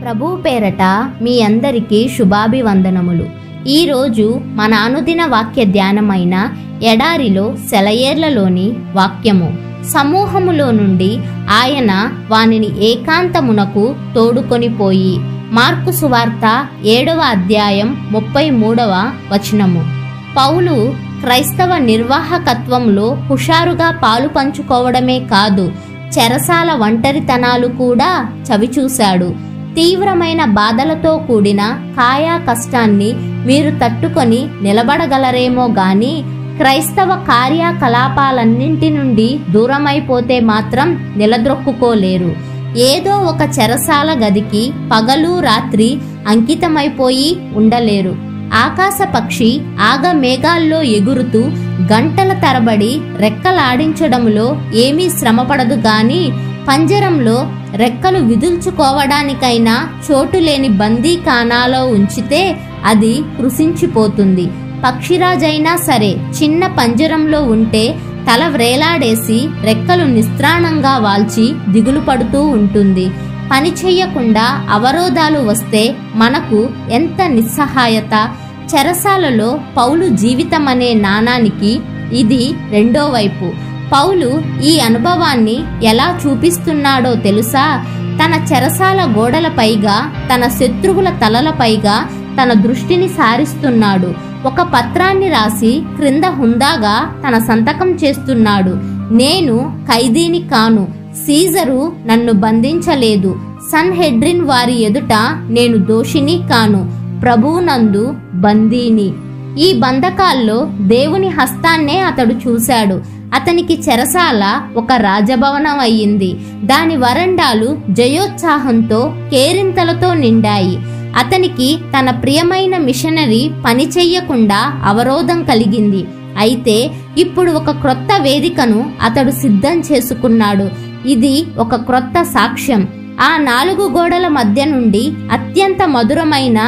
ప్రభు పేరట మీ అందరికీ శుభాభివందనములు. ఈరోజు మన అనుదిన వాక్య ధ్యానమైన ఎడారిలో సెలయేర్లలోని వాక్యము. సమూహములో నుండి ఆయన వానిని ఏకాంతమునకు తోడుకొని పోయి. మార్కు సువార్త 7వ అధ్యాయం 33వ వచనము. పౌలు క్రైస్తవ నిర్వాహకత్వంలో హుషారుగా పాలు పంచుకోవడమే కాదు, చెరసాల ఒంటరితనాలు కూడా చవిచూశాడు. తీవ్రమైన బాధలతో కూడిన కాయా కష్టాన్ని మీరు తట్టుకొని నిలబడగలరేమో గాని క్రైస్తవ కార్యకలాపాలన్నింటి నుండి దూరమైపోతే మాత్రం నిలద్రొక్కుకోలేరు. ఏదో ఒక చెరసాల గదికి పగలు రాత్రి అంకితమైపోయి ఉండలేరు. ఆకాశ పక్షి ఆగ మేఘాల్లో ఎగురుతూ గంటల తరబడి రెక్కలాడించడంలో ఏమీ శ్రమపడదు గాని పంజరంలో రెక్కలు విదుల్చుకోవడానికైనా చోటు లేని బందీఖానాలో ఉంచితే అది కృశించిపోతుంది. పక్షిరాజైనా సరే చిన్న పంజరంలో ఉంటే తల వ్రేలాడేసి రెక్కలు నిస్త్రాణంగా వాల్చి దిగులు పడుతూ ఉంటుంది. పని చెయ్యకుండా అవరోధాలు వస్తే మనకు ఎంత నిస్సహాయత! చెరసాలలో పౌలు జీవితం అనే నాణానికి ఇది రెండో వైపు. పౌలు ఈ అనుభవాన్ని ఎలా చూపిస్తున్నాడో తెలుసా? తన చెరసాల గోడలపైగా, తన శత్రువుల తలలపైగా తన దృష్టిని సారిస్తున్నాడు. ఒక పత్రాన్ని రాసి క్రింద హుందాగా తన సంతకం చేస్తున్నాడు. నేను ఖైదీని కాను, సీజరు నన్ను బంధించలేదు, సన్హెడ్రిన్ వారి ఎదుట నేను దోషిని కాను, ప్రభువునందు బందీని. ఈ బంధకాల్లో దేవుని హస్తాన్నే అతడు చూశాడు. అతనికి చెరసాల ఒక రాజభవనం అయ్యింది. దాని వరండాలు జయోత్సాహంతో కేరింతలతో నిండాయి. అతనికి తన ప్రియమైన మిషనరీ పని చెయ్యకుండా అవరోధం కలిగింది. అయితే ఇప్పుడు ఒక క్రొత్త వేదికను అతడు సిద్ధం చేసుకున్నాడు. ఇది ఒక క్రొత్త సాక్ష్యం. ఆ 4 గోడల మధ్య నుండి అత్యంత మధురమైన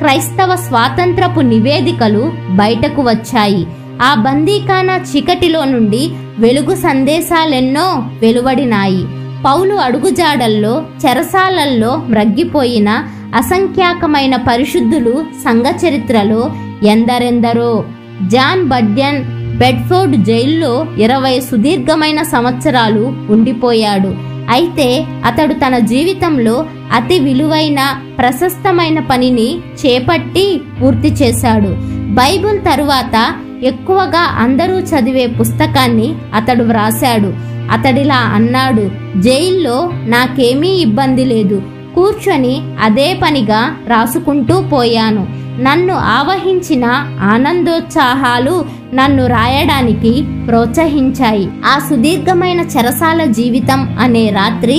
క్రైస్తవ స్వాతంత్రపు నివేదికలు బయటకు వచ్చాయి. ఆ బందీఖానా చీకటిలో నుండి వెలుగు సందేశాలెన్నో వెలువడినాయి. పౌలు అడుగుజాడల్లో చెరసాలల్లో మ్రగ్గిపోయిన అసంఖ్యాకమైన పరిశుద్ధులు సంఘ చరిత్రలో ఎందరెందరో. జాన్ బడ్యన్ బెడ్ఫోర్డ్ జైల్లో 20 సుదీర్ఘమైన సంవత్సరాలు ఉండిపోయాడు. అయితే అతడు తన జీవితంలో అతి విలువైన ప్రశస్తమైన పనిని చేపట్టి పూర్తి చేశాడు. బైబిల్ తరువాత ఎక్కువగా అందరూ చదివే పుస్తకాన్ని అతడు వ్రాశాడు. అతడిలా అన్నాడు: జైల్లో నాకేమీ ఇబ్బంది లేదు, కూర్చొని అదే పనిగా రాసుకుంటూ పోయాను. నన్ను ఆవహించిన ఆనందోత్సాహాలు నన్ను రాయడానికి ప్రోత్సహించాయి. ఆ సుదీర్ఘమైన చెరసాల జీవితం అనే రాత్రి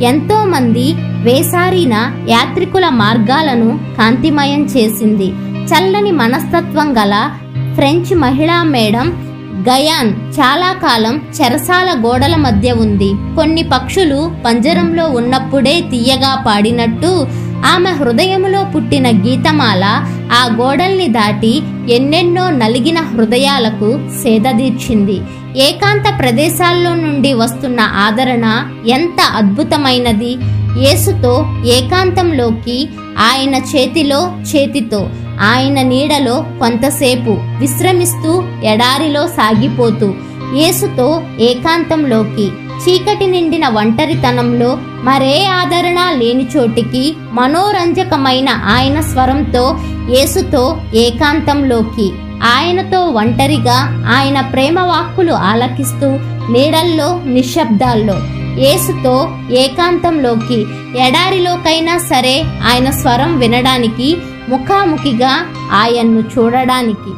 ఎంతో మంది వేసారిన యాత్రికుల మార్గాలను కాంతిమయం చేసింది. చల్లని మనస్తత్వం గల ఫ్రెంచ్ మహిళా మేడం గయాన్ చాలా కాలం చెరసాల గోడల మధ్య ఉంది. కొన్ని పక్షులు పంజరంలో ఉన్నప్పుడే తీయగా పాడినట్టు ఆమె హృదయములో పుట్టిన గీతమాల ఆ గోడల్ని దాటి ఎన్నెన్నో నలిగిన హృదయాలకు సేదదీర్చింది. ఏకాంత ప్రదేశాల్లో నుండి వస్తున్న ఆదరణ ఎంత అద్భుతమైనది! యేసుతో ఏకాంతంలోకి, ఆయన చేతితో, ఆయన నీడలో కొంతసేపు విశ్రమిస్తూ, ఎడారిలో సాగిపోతూ, యేసుతో ఏకాంతంలోకి, చీకటి నిండిన ఒంటరితనంలో మరే ఆదరణ లేని చోటికి, మనోరంజకమైన ఆయన స్వరంతో యేసుతో ఏకాంతంలోకి, ఆయనతో ఒంటరిగా ఆయన ప్రేమ వాక్కులు ఆలకిస్తూ, నీడల్లో నిశ్శబ్దాల్లో యేసుతో ఏకాంతంలోకి, ఎడారిలోకైనా సరే ఆయన స్వరం వినడానికి, ముఖాముఖిగా ఆయన్ను చూడడానికి.